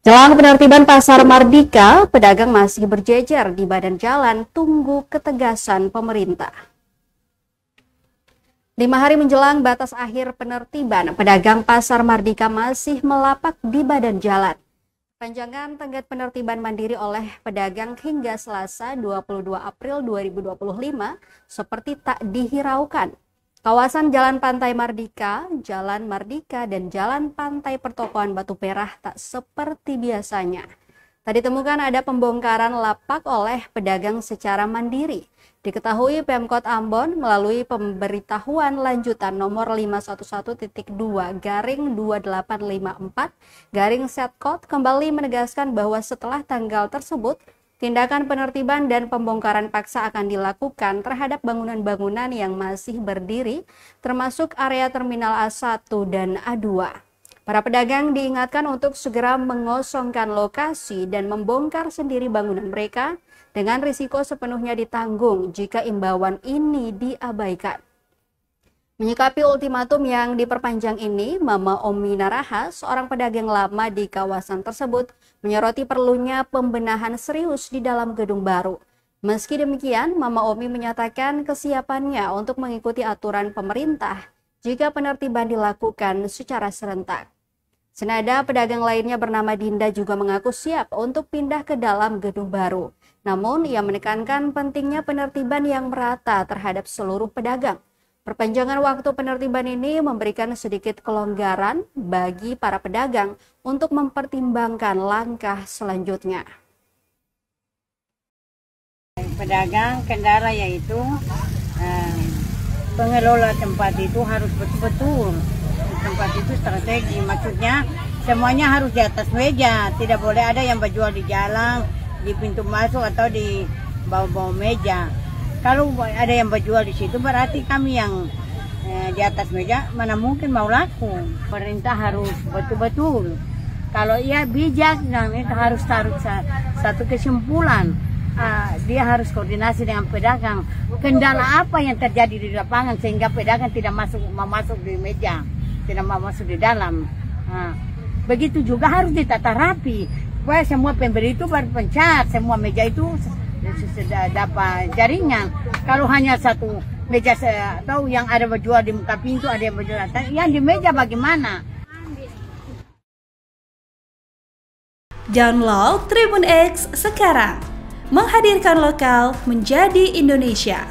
Jelang penertiban Pasar Mardika, pedagang masih berjejer di badan jalan tunggu ketegasan pemerintah. 5 hari menjelang batas akhir penertiban, pedagang Pasar Mardika masih melapak di badan jalan. Panjangan tenggat penertiban mandiri oleh pedagang hingga Selasa 22 April 2025 seperti tak dihiraukan. Kawasan Jalan Pantai Mardika, Jalan Mardika, dan Jalan Pantai Pertokoan Batu Perah tak seperti biasanya. Tak ditemukan ada pembongkaran lapak oleh pedagang secara mandiri. Diketahui Pemkot Ambon melalui pemberitahuan lanjutan nomor 511-2854-Setkot kembali menegaskan bahwa setelah tanggal tersebut, tindakan penertiban dan pembongkaran paksa akan dilakukan terhadap bangunan-bangunan yang masih berdiri, termasuk area Terminal A1 dan A2. Para pedagang diingatkan untuk segera mengosongkan lokasi dan membongkar sendiri bangunan mereka dengan risiko sepenuhnya ditanggung jika imbauan ini diabaikan. Menyikapi ultimatum yang diperpanjang ini, Mama Omi Naraha, seorang pedagang lama di kawasan tersebut, menyoroti perlunya pembenahan serius di dalam gedung baru. Meski demikian, Mama Omi menyatakan kesiapannya untuk mengikuti aturan pemerintah jika penertiban dilakukan secara serentak. Senada pedagang lainnya bernama Dinda juga mengaku siap untuk pindah ke dalam gedung baru. Namun, ia menekankan pentingnya penertiban yang merata terhadap seluruh pedagang. Perpanjangan waktu penertiban ini memberikan sedikit kelonggaran bagi para pedagang untuk mempertimbangkan langkah selanjutnya. Pedagang kendala yaitu pengelola tempat itu harus betul-betul. Tempat itu strategi, maksudnya semuanya harus di atas meja, tidak boleh ada yang berjual di jalan, di pintu masuk atau di bawah-bawah meja. Kalau ada yang berjual di situ berarti kami yang di atas meja mana mungkin mau laku. Pemerintah harus betul-betul, kalau ia bijak dan itu harus taruh satu kesimpulan. Dia harus koordinasi dengan pedagang. Kendala apa yang terjadi di lapangan sehingga pedagang tidak mau masuk di meja, tidak mau masuk di dalam. Begitu juga harus ditata rapi supaya semua pembeli itu berpencar, semua meja itu sudah dapat jaringan. Kalau hanya satu meja atau yang ada berjual di muka pintu, ada yang berjual yang di meja bagaimana? Download Tribun X sekarang, menghadirkan lokal menjadi Indonesia.